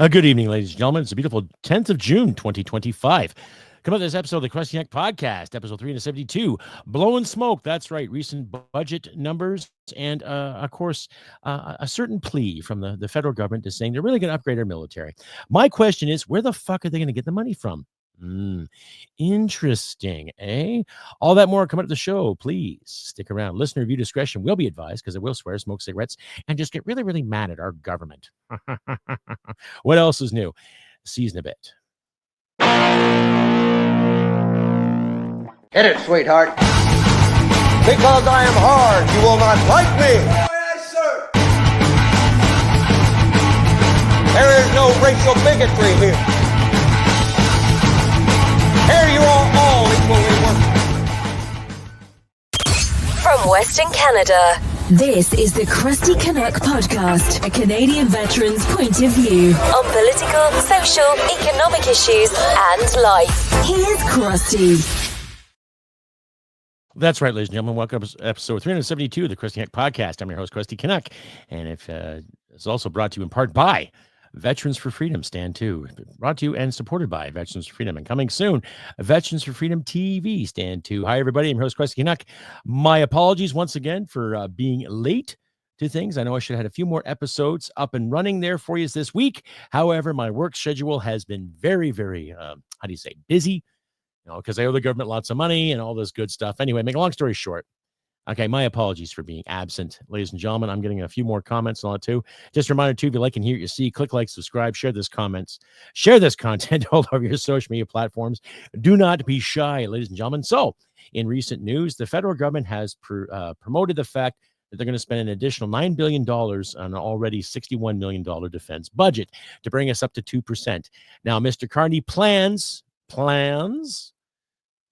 Good evening, ladies and gentlemen. It's a beautiful 10th of June, 2025. Come on, this episode of the Crusty podcast, episode 372, Blowing Smoke. That's right, recent budget numbers and, of course, a certain plea from the federal government is saying they're really going to upgrade our military. My question is, where the fuck are they going to get the money from? Interesting, eh? All that more coming up the show. Please stick around. Listener review discretion will be advised because I will swear, smoke cigarettes, and just get really, really mad at our government. What else is new? See you in a bit. Hit it, sweetheart. Because I am hard, you will not like me. Yes, sir. There is no racial bigotry here. Here you are all equally worthless. From Western Canada, this is the Crusty Canuck podcast, a Canadian veteran's point of view on political, social, economic issues, and life. Here's Crusty. That's right, ladies and gentlemen. Welcome to episode 372 of the Crusty Canuck podcast. I'm your host, Crusty Canuck, and it's also brought to you in part by Veterans for Freedom Stand 2, brought to you and supported by Veterans for Freedom, and coming soon, Veterans for Freedom TV Stand 2. Hi, everybody. I'm your host, Crusty Canuck. My apologies once again for being late to things. I know I should have had a few more episodes up and running there for you this week. However, my work schedule has been very, very, busy, because I owe the government lots of money and all this good stuff. Anyway, make a long story short. Okay, my apologies for being absent, ladies and gentlemen. I'm getting a few more comments on it too. Just a reminder too, if you like and hear what you see, click like, subscribe, share this content all over your social media platforms. Do not be shy, ladies and gentlemen. So, in recent news, the federal government has promoted the fact that they're going to spend an additional $9 billion on an already $61 million defense budget to bring us up to 2%. Now, Mr. Carney plans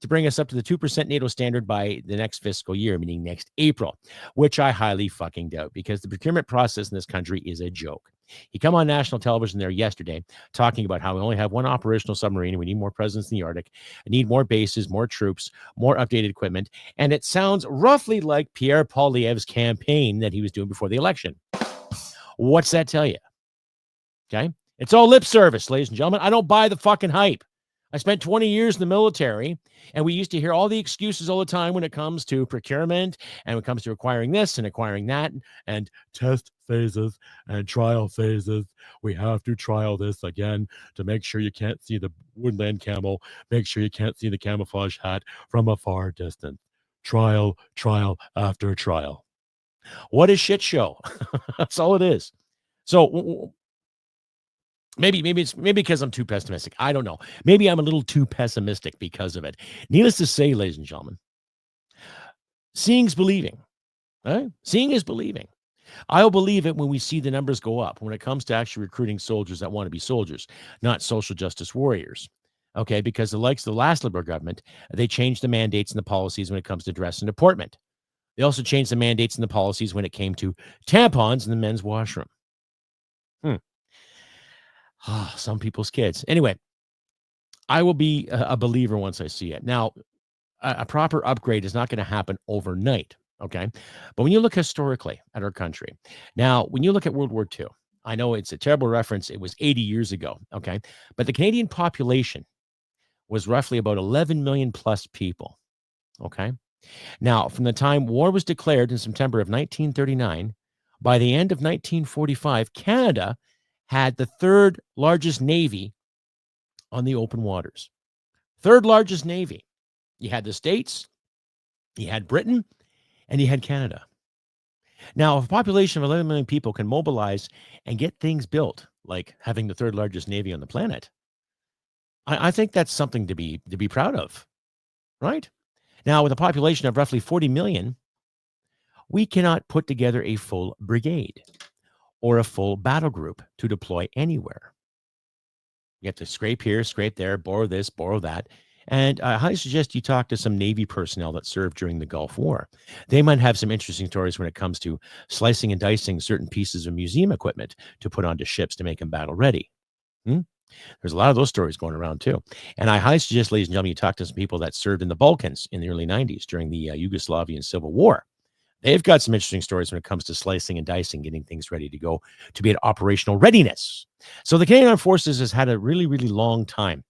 to bring us up to the 2% NATO standard by the next fiscal year, meaning next April, which I highly fucking doubt because the procurement process in this country is a joke. He came on national television there yesterday talking about how we only have one operational submarine and we need more presence in the Arctic, need more bases, more troops, more updated equipment. And it sounds roughly like Pierre Poilievre's campaign that he was doing before the election. What's that tell you? Okay. It's all lip service, ladies and gentlemen. I don't buy the fucking hype. I spent 20 years in the military, and we used to hear all the excuses all the time when it comes to procurement and when it comes to acquiring this and acquiring that and test phases and trial phases. We have to trial this again to make sure you can't see the woodland camel, make sure you can't see the camouflage hat from a far distance. Trial after trial. What a shit show. That's all it is. So Maybe because I'm too pessimistic. I don't know. Maybe I'm a little too pessimistic because of it. Needless to say, ladies and gentlemen, seeing is believing. Right? Seeing is believing. I'll believe it when we see the numbers go up when it comes to actually recruiting soldiers that want to be soldiers, not social justice warriors. Okay, because the likes of the last Liberal government, they changed the mandates and the policies when it comes to dress and deportment. They also changed the mandates and the policies when it came to tampons in the men's washroom. Some people's kids. Anyway, I will be a believer once I see it. Now, a proper upgrade is not going to happen overnight, okay? But when you look historically at our country, now, when you look at World War II, I know it's a terrible reference. It was 80 years ago, okay? But the Canadian population was roughly about 11 million plus people, okay? Now, from the time war was declared in September of 1939, by the end of 1945, Canada had the third largest navy on the open waters. Third largest navy. You had the States, you had Britain, and you had Canada. Now, if a population of 11 million people can mobilize and get things built, like having the third largest navy on the planet, I think that's something to be proud of, right? Now, with a population of roughly 40 million, we cannot put together a full brigade or a full battle group to deploy anywhere. You have to scrape here, scrape there, borrow this, borrow that. And I highly suggest you talk to some Navy personnel that served during the Gulf War. They might have some interesting stories when it comes to slicing and dicing certain pieces of museum equipment to put onto ships to make them battle ready. There's a lot of those stories going around too. And I highly suggest, ladies and gentlemen, you talk to some people that served in the Balkans in the early 90s during the Yugoslavian Civil War. They've got some interesting stories when it comes to slicing and dicing, getting things ready to go to be at operational readiness. So the Canadian Armed Forces has had a really, really long time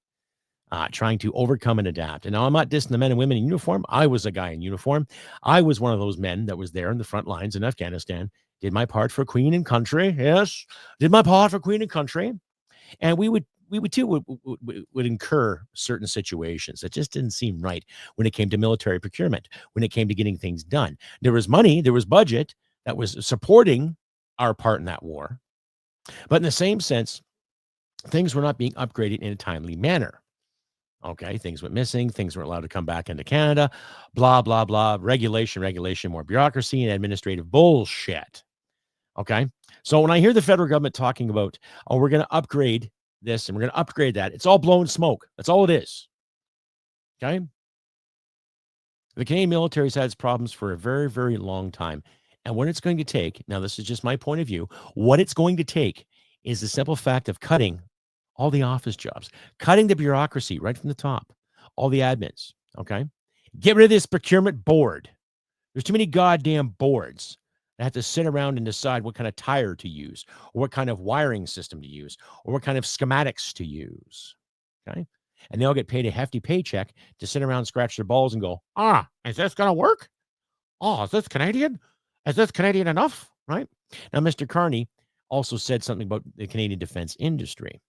trying to overcome and adapt. And now I'm not dissing the men and women in uniform. I was a guy in uniform. I was one of those men that was there in the front lines in Afghanistan, did my part for Queen and country. Yes, did my part for Queen and country. And we would incur certain situations that just didn't seem right when it came to military procurement, when it came to getting things done. There was money, there was budget that was supporting our part in that war. But in the same sense, things were not being upgraded in a timely manner. Okay, things went missing. Things weren't allowed to come back into Canada. Blah, blah, blah. Regulation, more bureaucracy and administrative bullshit. Okay, so when I hear the federal government talking about, oh, we're going to upgrade this and we're going to upgrade that, it's all blown smoke. That's all it is. Okay, the Canadian military has had its problems for a very, very long time. And what it's going to take, now this is just my point of view, what it's going to take is the simple fact of cutting all the office jobs, cutting the bureaucracy right from the top, all the admins, okay? Get rid of this procurement board. There's too many goddamn boards that have to sit around and decide what kind of tire to use, or what kind of wiring system to use, or what kind of schematics to use, okay? And they all get paid a hefty paycheck to sit around, scratch their balls and go, is this going to work? Oh, is this Canadian? Is this Canadian enough? Right? Now, Mr. Carney also said something about the Canadian defense industry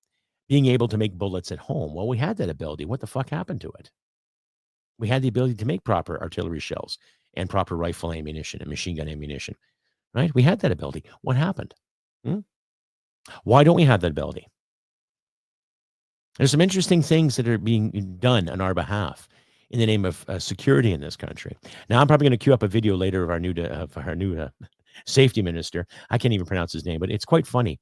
being able to make bullets at home. Well, we had that ability. What the fuck happened to it? We had the ability to make proper artillery shells and proper rifle ammunition and machine gun ammunition, right? We had that ability. What happened? Why don't we have that ability? There's some interesting things that are being done on our behalf in the name of security in this country. Now, I'm probably going to queue up a video later of our new safety minister. I can't even pronounce his name, but it's quite funny.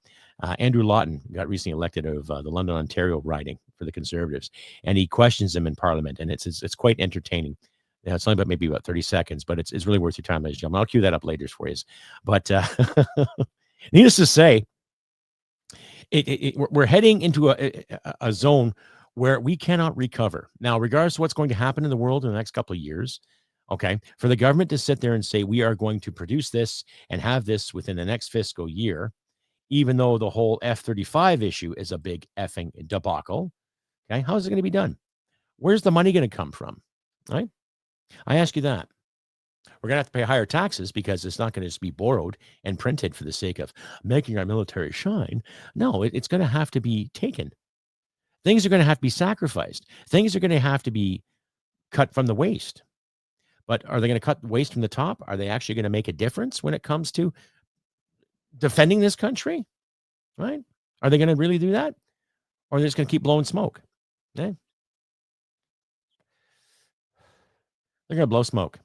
Andrew Lawton got recently elected of the London, Ontario riding for the Conservatives, and he questions them in Parliament, and it's quite entertaining. It's only maybe about 30 seconds, but it's really worth your time, ladies and gentlemen. I'll queue that up later for you. But needless to say, we're heading into a zone where we cannot recover. Now, regardless of what's going to happen in the world in the next couple of years, okay, for the government to sit there and say, we are going to produce this and have this within the next fiscal year, even though the whole F-35 issue is a big effing debacle, okay, how is it going to be done? Where's the money going to come from, right? I ask you that. We're going to have to pay higher taxes because it's not going to just be borrowed and printed for the sake of making our military shine. No, it's going to have to be taken. Things are going to have to be sacrificed. Things are going to have to be cut from the waist. But are they going to cut the waste from the top? Are they actually going to make a difference when it comes to defending this country? Right? Are they going to really do that? Or are they just going to keep blowing smoke? Okay? They're going to blow smoke.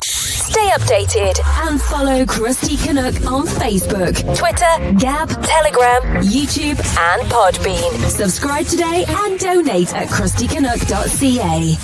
Stay updated and follow Crusty Canuck on Facebook, Twitter, Gab, Telegram, YouTube, and Podbean. Subscribe today and donate at crustycanuck.ca.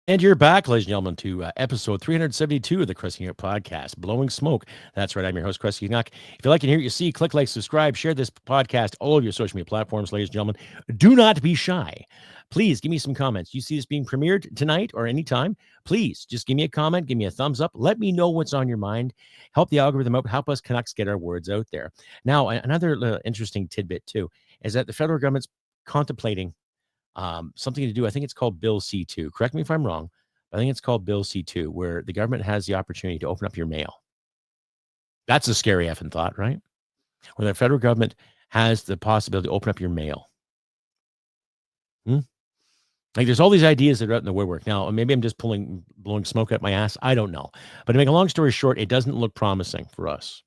And you're back, ladies and gentlemen, to episode 372 of the Crusty Canuck podcast, Blowing Smoke. That's right. I'm your host, Crusty Canuck. If you like and hear what you see, click like, subscribe, share this podcast, all of your social media platforms, ladies and gentlemen. Do not be shy. Please give me some comments. You see this being premiered tonight or anytime, please just give me a comment, give me a thumbs up. Let me know what's on your mind. Help the algorithm out. Help us Canucks get our words out there. Now, another interesting tidbit, too, is that the federal government's contemplating something to do. I think it's called Bill C2. Correct me if I'm wrong. I think it's called Bill C2, where the government has the opportunity to open up your mail. That's a scary effing thought, right? Where the federal government has the possibility to open up your mail. Like, there's all these ideas that are out in the woodwork. Now, maybe I'm just blowing smoke at my ass. I don't know. But to make a long story short, it doesn't look promising for us.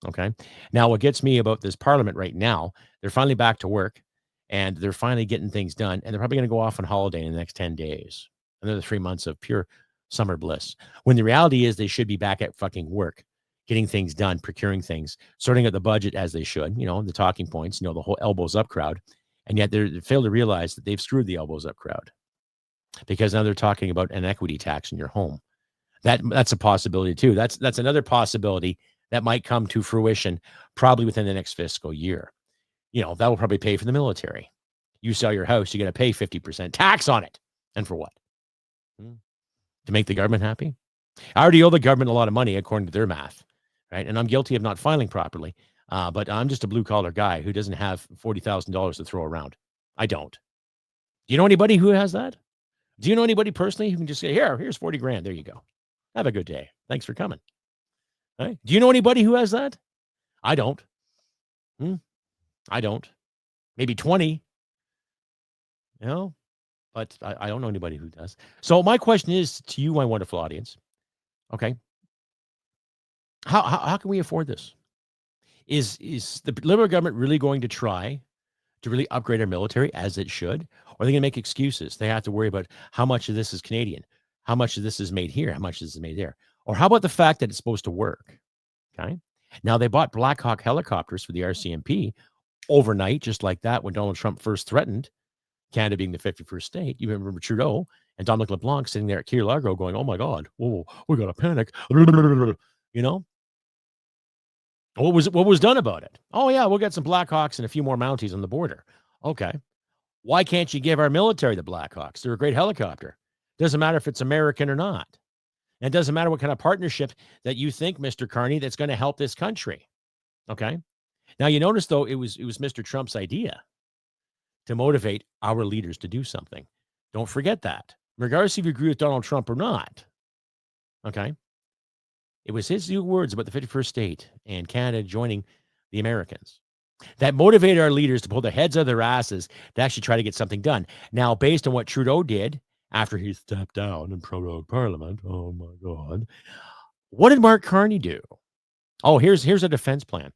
Okay. Now, what gets me about this parliament right now, they're finally back to work and they're finally getting things done. And they're probably going to go off on holiday in the next 10 days. Another 3 months of pure summer bliss. When the reality is they should be back at fucking work, getting things done, procuring things, sorting out the budget as they should, the talking points, the whole elbows up crowd. And yet they fail to realize that they've screwed the elbows up crowd because now they're talking about an equity tax in your home. That's a possibility too. That's another possibility that might come to fruition probably within the next fiscal year. That will probably pay for the military. You sell your house, you're going to pay 50% tax on it. And for what? to make the government happy? I already owe the government a lot of money according to their math, right? And I'm guilty of not filing properly. But I'm just a blue-collar guy who doesn't have $40,000 to throw around. I don't. Do you know anybody who has that? Do you know anybody personally who can just say, here's 40 grand. There you go. Have a good day. Thanks for coming. Right? Do you know anybody who has that? I don't. I don't. Maybe 20. But I don't know anybody who does. So my question is to you, my wonderful audience. Okay. How can we afford this? Is the Liberal government really going to try to really upgrade our military as it should? Or are they going to make excuses? They have to worry about how much of this is Canadian, how much of this is made here, how much of this is made there. Or how about the fact that it's supposed to work? Okay. Now, they bought Black Hawk helicopters for the RCMP overnight, just like that, when Donald Trump first threatened Canada being the 51st state. You remember Trudeau and Dominic LeBlanc sitting there at Key Largo going, oh my God, whoa, we got to panic. You know? What was done about it? Oh, yeah, we'll get some Black Hawks and a few more Mounties on the border. Okay. Why can't you give our military the Black Hawks? They're a great helicopter. Doesn't matter if it's American or not. And it doesn't matter what kind of partnership that you think, Mr. Carney, that's going to help this country. Okay. Now, you notice, though, it was Mr. Trump's idea to motivate our leaders to do something. Don't forget that, regardless if you agree with Donald Trump or not. Okay. It was his new words about the 51st state and Canada joining the Americans that motivated our leaders to pull their heads out of their asses to actually try to get something done. Now, based on what Trudeau did after he stepped down and prorogued Parliament, oh my God, what did Mark Carney do? Oh, here's a defense plan.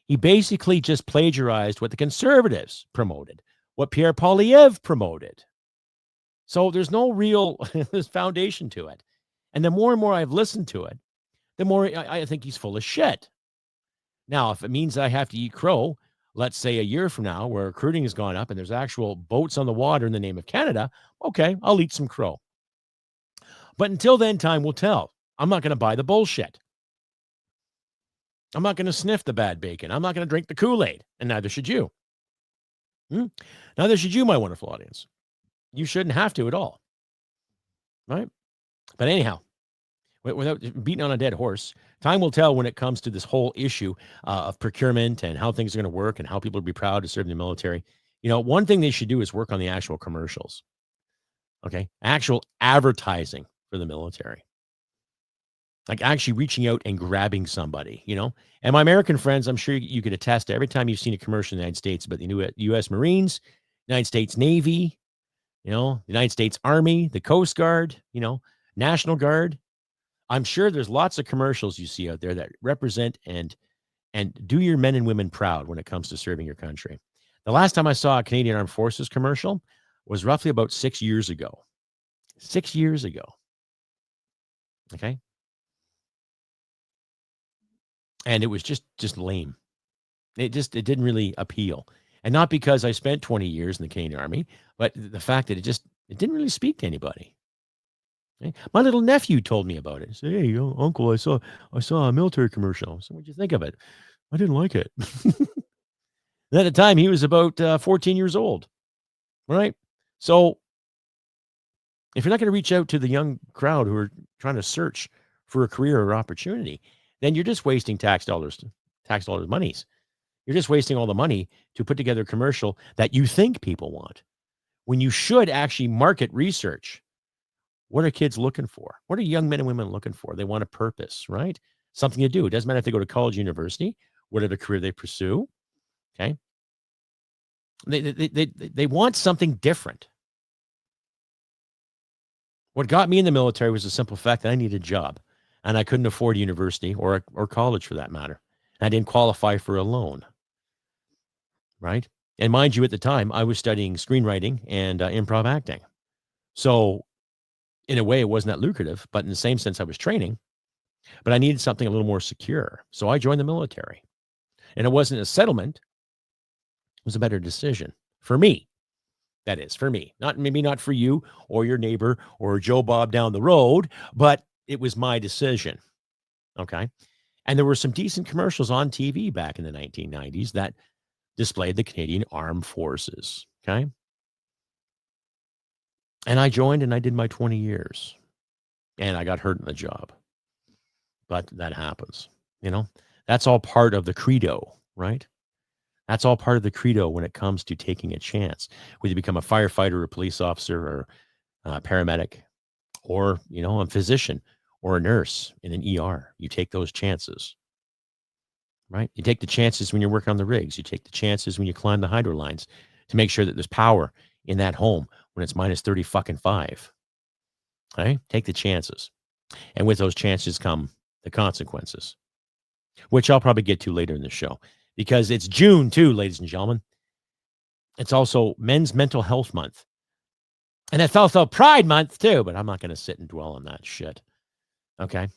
He basically just plagiarized what the Conservatives promoted, what Pierre Poilievre promoted. So there's no real foundation to it. And the more and more I've listened to it, the more I think he's full of shit. Now, if it means I have to eat crow, let's say a year from now, where recruiting has gone up and there's actual boats on the water in the name of Canada, okay, I'll eat some crow. But until then, time will tell. I'm not going to buy the bullshit. I'm not going to sniff the bad bacon. I'm not going to drink the Kool-Aid, and neither should you. Neither should you, my wonderful audience. You shouldn't have to at all. Right? But anyhow, without beating on a dead horse, time will tell when it comes to this whole issue of procurement and how things are going to work and how people will be proud to serve in the military. One thing they should do is work on the actual commercials. Okay. Actual advertising for the military. Like actually reaching out and grabbing somebody, And my American friends, I'm sure you could attest to every time you've seen a commercial in the United States about the new U.S. Marines, United States Navy, the United States Army, the Coast Guard, National Guard. I'm sure there's lots of commercials you see out there that represent and do your men and women proud when it comes to serving your country. The last time I saw a Canadian Armed Forces commercial was roughly about 6 years ago. 6 years ago. Okay. And it was just lame. It didn't really appeal. And not because I spent 20 years in the Canadian Army, but the fact that it didn't really speak to anybody. Okay? My little nephew told me about it. He said, hey, Uncle, I saw a military commercial. So what'd you think of it? I didn't like it. At the time, he was about 14 years old. Right? So if you're not going to reach out to the young crowd who are trying to search for a career or opportunity, then you're just wasting tax dollars monies. You're just wasting all the money to put together a commercial that you think people want, when you should actually market research. What are kids looking for? What are young men and women looking for? They want a purpose, right? Something to do. It doesn't matter if they go to college, university, whatever career they pursue. Okay. They want something different. What got me in the military was the simple fact that I needed a job, and I couldn't afford university or college for that matter. I didn't qualify for a loan. Right. And mind you, at the time, I was studying screenwriting and improv acting. So in a way, it wasn't that lucrative, but in the same sense, I was training, but I needed something a little more secure. So I joined the military, and it wasn't a settlement. It was a better decision for me. That is, for me, maybe not for you or your neighbor or Joe Bob down the road, but it was my decision. Okay. And there were some decent commercials on TV back in the 1990s that displayed the Canadian Armed Forces. Okay. And I joined and I did my 20 years. and I got hurt in the job. But that happens, you know? That's all part of the credo, right? That's all part of the credo when it comes to taking a chance. Whether you become a firefighter or a police officer or a paramedic or, a physician or a nurse in an ER, you take those chances, right? You take the chances when you're working on the rigs. You take the chances when you climb the hydro lines to make sure that there's power in that home when it's minus 30 fucking 5. Right? Take the chances. And with those chances come the consequences, which I'll probably get to later in the show because it's June too, ladies and gentlemen. It's also Men's Mental Health Month. And it's also Pride Month too, but I'm not going to sit and dwell on that shit. Okay?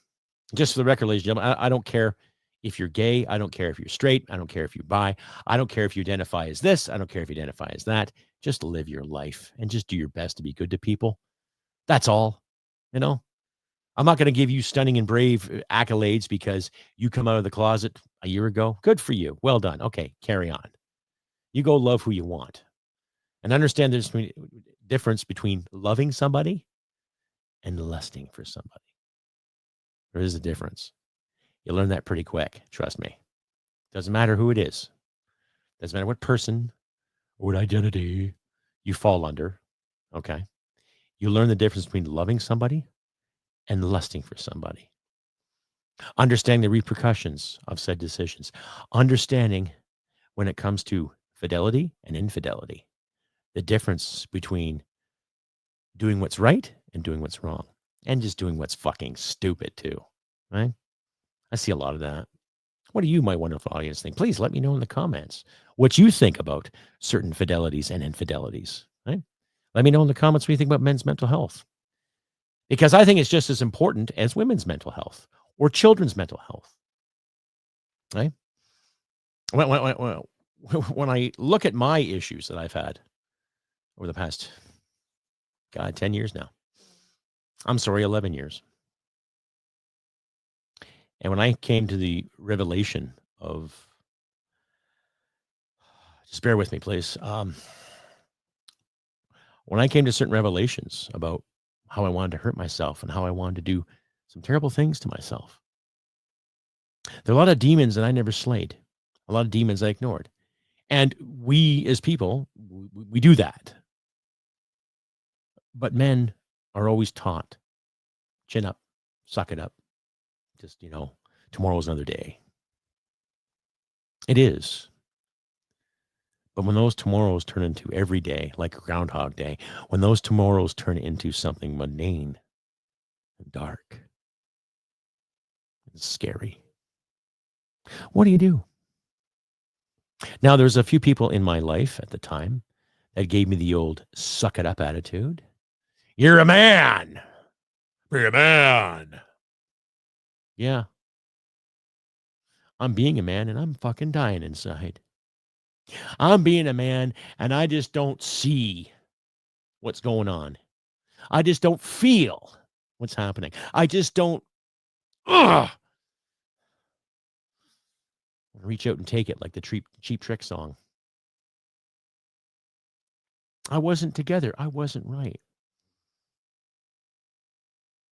Just for the record, ladies and gentlemen, I don't care if you're gay. I don't care if you're straight. I don't care if you're bi. I don't care if you identify as this. I don't care if you identify as that. Just live your life and just do your best to be good to people. That's all. I'm not going to give you stunning and brave accolades because you come out of the closet a year ago. Good for you. Well done. Okay, carry on. You go love who you want. And understand there's a difference between loving somebody and lusting for somebody. There is a difference. You learn that pretty quick. Trust me. Doesn't matter who it is. Doesn't matter what person or what identity you fall under. Okay. You learn the difference between loving somebody and lusting for somebody. Understanding the repercussions of said decisions. Understanding when it comes to fidelity and infidelity. The difference between doing what's right and doing what's wrong. And just doing what's fucking stupid too. Right? I see a lot of that. What do you, my wonderful audience, think? Please let me know in the comments what you think about certain fidelities and infidelities. Right? Let me know in the comments what you think about men's mental health. Because I think it's just as important as women's mental health or children's mental health. Right? When I look at my issues that I've had over the past, 10 years now. I'm sorry, 11 years. And when I came to the revelation of, just bear with me, please. When I came to certain revelations about how I wanted to hurt myself and how I wanted to do some terrible things to myself, there are a lot of demons that I never slayed, a lot of demons I ignored. And we as people, we do that. But men are always taught, chin up, suck it up. Just, tomorrow's another day. It is. But when those tomorrows turn into every day, like Groundhog Day, when those tomorrows turn into something mundane and dark and scary, what do you do? Now, there's a few people in my life at the time that gave me the old suck it up attitude. You're a man. Be a man. Yeah. I'm being a man and I'm fucking dying inside. I'm being a man and I just don't see what's going on. I just don't feel what's happening. I just don't reach out and take it like the Cheap Trick song. I wasn't together. I wasn't right.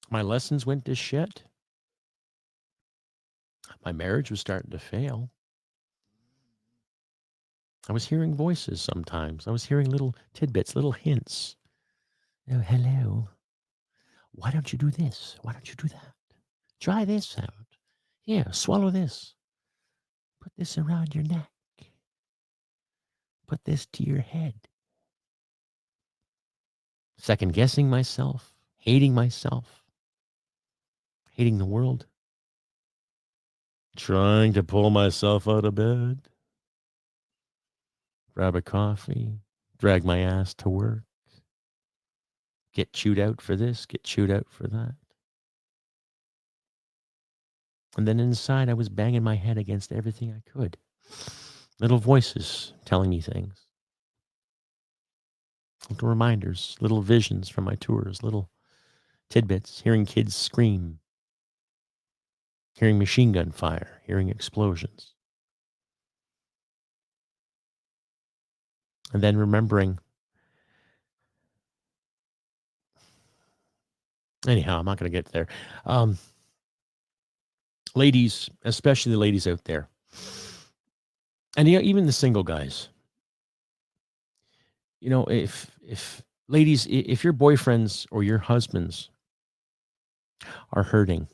My lessons went to shit. My marriage was starting to fail. I was hearing voices sometimes. I was hearing little tidbits, little hints. Oh, hello. Why don't you do this? Why don't you do that? Try this out. Here, swallow this. Put this around your neck. Put this to your head. Second guessing myself, hating the world, trying to pull myself out of bed, grab a coffee, drag my ass to work, get chewed out for this, get chewed out for that. And then inside, I was banging my head against everything I could. Little voices telling me things. Little reminders, little visions from my tours, little tidbits, hearing kids scream, hearing machine gun fire, hearing explosions. And then remembering Anyhow, I'm not going to get there. Ladies, especially the ladies out there, and even the single guys, if ladies, if your boyfriends or your husbands are hurting,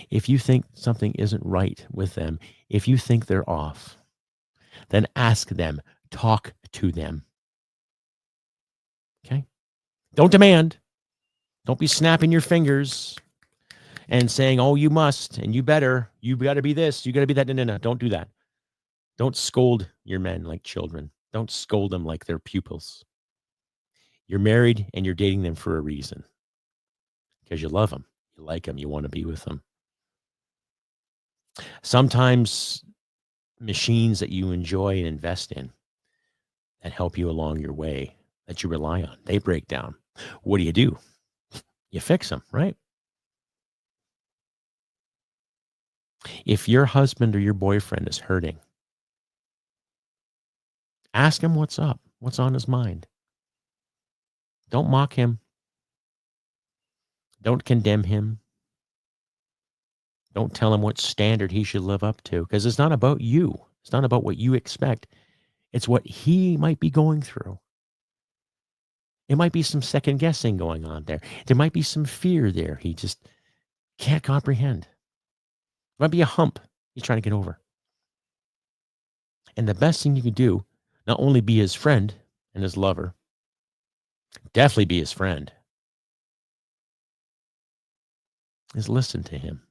if you think something isn't right with them, if you think they're off, then ask them, talk to them. Okay? Don't demand. Don't be snapping your fingers and saying, oh, you must, and you better, you got to be this, you got to be that. No, don't do that. Don't scold your men like children. Don't scold them like they're pupils. You're married and you're dating them for a reason. Because you love them, you like them, you want to be with them. Sometimes machines that you enjoy and invest in that help you along your way, that you rely on, they break down. What do? You fix them, right? If your husband or your boyfriend is hurting, ask him what's up, what's on his mind. Don't mock him. Don't condemn him. Don't tell him what standard he should live up to, because it's not about you. It's not about what you expect. It's what he might be going through. It might be some second guessing going on there. There might be some fear there he just can't comprehend. It might be a hump he's trying to get over. And the best thing you can do, not only be his friend and his lover, definitely be his friend, is listen to him.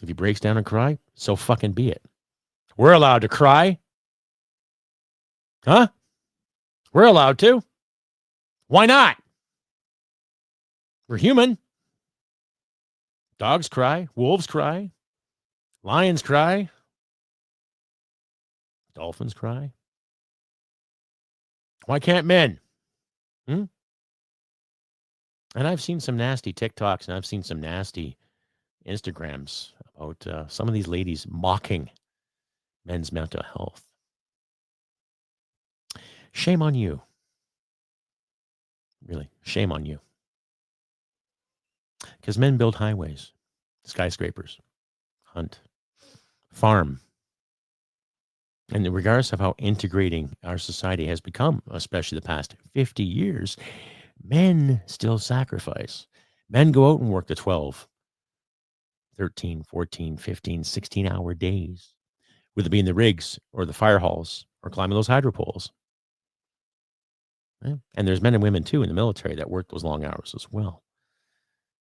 If he breaks down and cry, so fucking be it. We're allowed to cry. Huh? We're allowed to. Why not? We're human. Dogs cry. Wolves cry. Lions cry. Dolphins cry. Why can't men? And I've seen some nasty TikToks and I've seen some nasty Instagrams about some of these ladies mocking men's mental health. Shame on you. Really, shame on you. Because men build highways, skyscrapers, hunt, farm. And regardless of how integrating our society has become, especially the past 50 years, men still sacrifice. Men go out and work the 12, 13, 14, 15, 16-hour days, whether it be in the rigs or the fire halls or climbing those hydro poles. And there's men and women, too, in the military that work those long hours as well.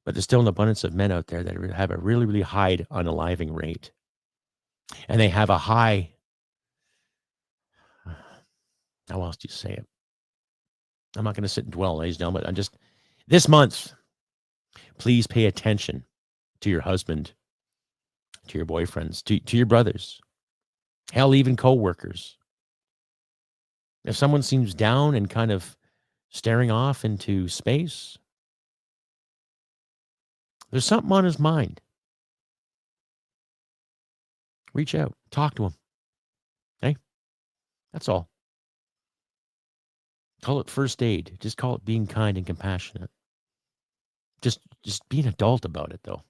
But there's still an abundance of men out there that have a really, really high unaliving rate. And they have a high, how else do you say it? I'm not going to sit and dwell, ladies and gentlemen, but I'm just, this month, please pay attention to your husband, to your boyfriends, to your brothers, hell, even co-workers. If someone seems down and kind of staring off into space, there's something on his mind. Reach out, talk to him. Okay? That's all. Call it first aid. Just call it being kind and compassionate. Just be an adult about it, though.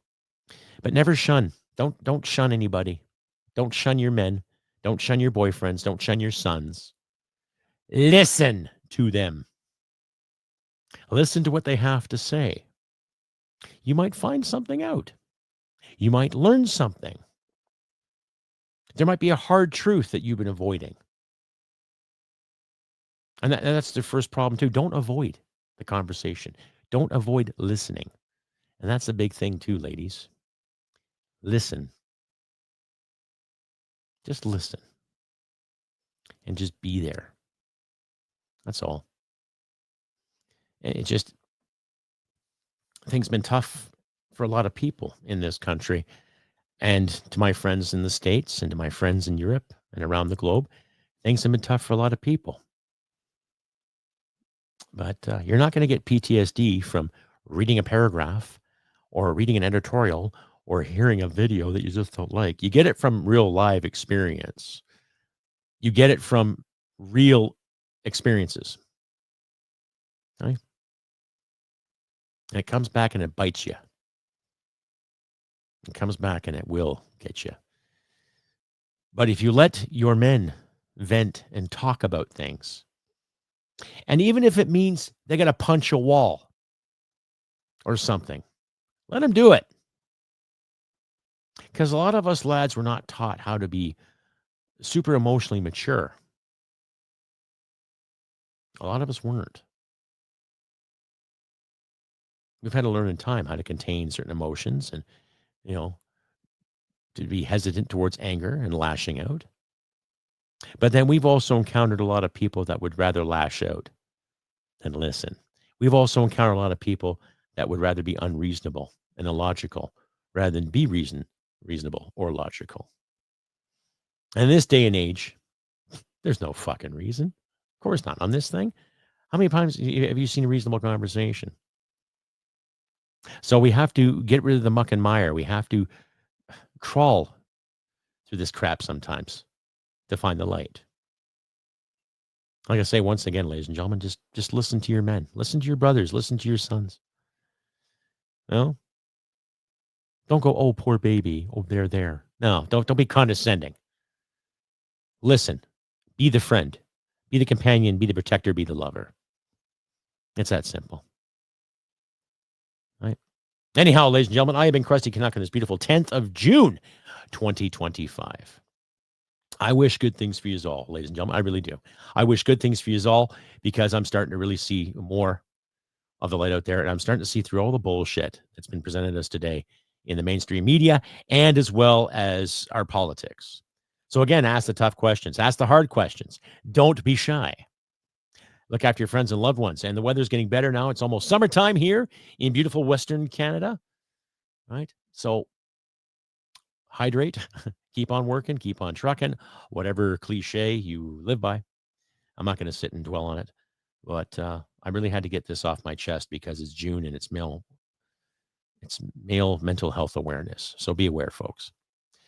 But never shun. Don't shun anybody. Don't shun your men. Don't shun your boyfriends. Don't shun your sons. Listen to them. Listen to what they have to say. You might find something out. You might learn something. There might be a hard truth that you've been avoiding. And that's the first problem, too. Don't avoid the conversation. Don't avoid listening. And that's the big thing, too, ladies. Listen. Just listen. And just be there. That's all. And it just, things been tough for a lot of people in this country. And to my friends in the States and to my friends in Europe and around the globe, things have been tough for a lot of people. But you're not going to get PTSD from reading a paragraph or reading an editorial or hearing a video that you just don't like. You get it from real live experience. You get it from real experiences. Right? And it comes back and it bites you. It comes back and it will get you. But if you let your men vent and talk about things, and even if it means they got to punch a wall or something, let them do it. Because a lot of us lads were not taught how to be super emotionally mature. A lot of us weren't. We've had to learn in time how to contain certain emotions and, to be hesitant towards anger and lashing out. But then we've also encountered a lot of people that would rather lash out than listen. We've also encountered a lot of people that would rather be unreasonable and illogical rather than be reasonable or logical. And in this day and age, there's no fucking reason. Of course not on this thing. How many times have you seen a reasonable conversation? So we have to get rid of the muck and mire. We have to crawl through this crap sometimes to find the light. Like I say, once again, ladies and gentlemen, just listen to your men. Listen to your brothers. Listen to your sons. No? Don't go, oh, poor baby. Oh, they're there. No, don't be condescending. Listen. Be the friend. Be the companion. Be the protector. Be the lover. It's that simple. Right? Anyhow, ladies and gentlemen, I have been Crusty Canuck on this beautiful 10th of June, 2025. I wish good things for you all, ladies and gentlemen. I really do. I wish good things for you all because I'm starting to really see more of the light out there. And I'm starting to see through all the bullshit that's been presented to us today in the mainstream media and as well as our politics. So again, ask the tough questions. Ask the hard questions. Don't be shy. Look after your friends and loved ones. And the weather's getting better now. It's almost summertime here in beautiful Western Canada. Right? So hydrate, keep on working, keep on trucking, whatever cliche you live by. I'm not going to sit and dwell on it, but I really had to get this off my chest because it's June and it's male mental health awareness. So be aware, folks.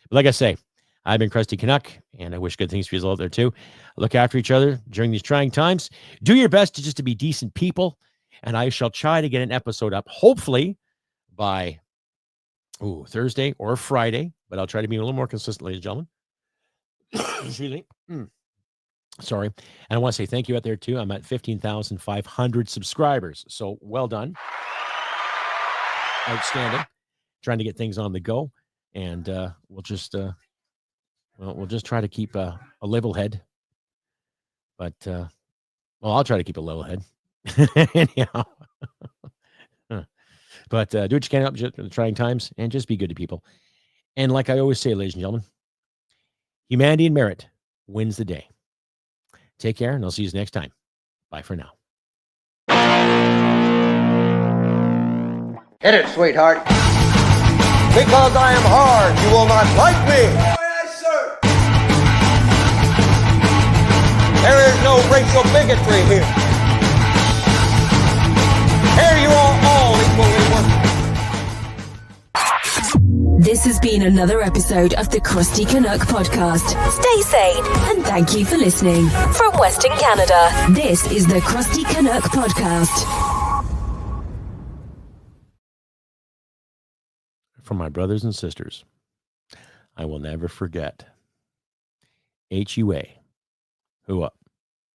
But like I say, I've been Crusty Canuck, and I wish good things for you all out there too. Look after each other during these trying times. Do your best to be decent people, and I shall try to get an episode up, hopefully by Thursday or Friday, but I'll try to be a little more consistent, ladies and gentlemen. Excuse me. Sorry. And I want to say thank you out there too. I'm at 15,500 subscribers. So well done. Outstanding. Trying to get things on the go. And we'll just try to keep a level head. But I'll try to keep a level head. Anyhow. But do what you can help in the trying times and just be good to people. And like I always say, ladies and gentlemen, humanity and merit wins the day. Take care, and I'll see you next time. Bye for now. Hit it, sweetheart. Because I am hard, you will not like me. Yes, sir. There is no racial bigotry here. Here you are all equally worthy. This has been another episode of the Crusty Canuck podcast. Stay sane and thank you for listening. From Western Canada, this is the Crusty Canuck podcast. For my brothers and sisters, I will never forget. HUA. Who up?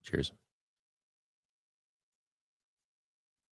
Cheers.